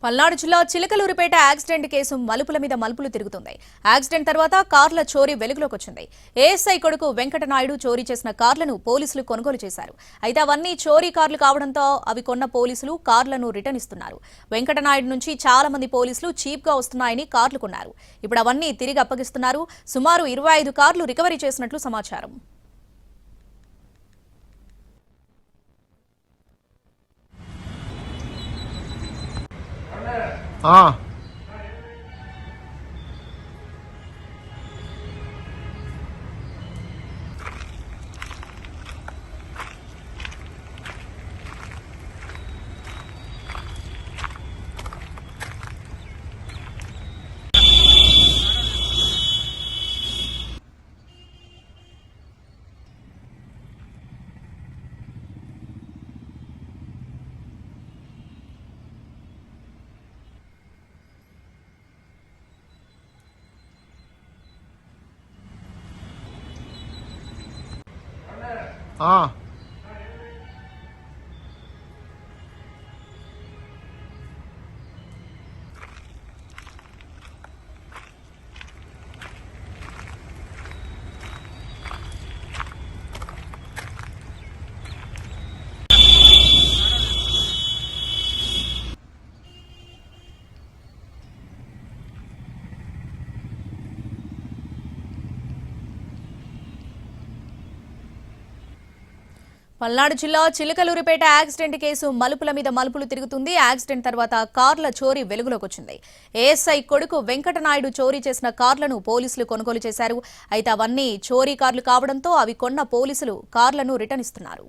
పల్నాడు జిల్లా Chilakaluripet accident case మలుపుల మీద మలుపులు తిరుగుతుంది. యాక్సిడెంట్ తర్వాత కార్ల చోరీ వెలుగులోకి వచ్చింది. ఏఎస్ఐ కొడుకు వెంకటనాయుడు చోరీ చేసిన కార్లను పోలీసులు కొనుగోలు చేశారు. అయితే అవన్నీ చోరీ కార్లు కావడంతో అవి కొన్న పోలీసులు కార్లను రిటర్న్ ఇస్తున్నారు. వెంకటనాయుడు నుంచి చాలా మంది పోలీసులు చీప్ గా వస్తున్నాయని కార్లు కొన్నారు. ఇప్పుడు అవన్నీ తిరిగి అప్పగిస్తున్నారు. సుమారు 25 కార్లు రికవరీ చేసినట్లు సమాచారం. ఆ ఆ పల్నాడు జిల్లా చిలకలూరిపేట యాక్సిడెంట్ కేసు మలుపుల మీద మలుపులు తిరుగుతుంది. యాక్సిడెంట్ తర్వాత కార్ల చోరీ వెలుగులోకి వచ్చింది. ఏఎస్ఐ కొడుకు వెంకటనాయుడు చోరీ చేసిన కార్లను పోలీసులు కొనుగోలు చేశారు. అయితే అవన్నీ చోరీ కార్లు కావడంతో అవి కొన్న పోలీసులు కార్లను రిటర్న్ ఇస్తున్నారు.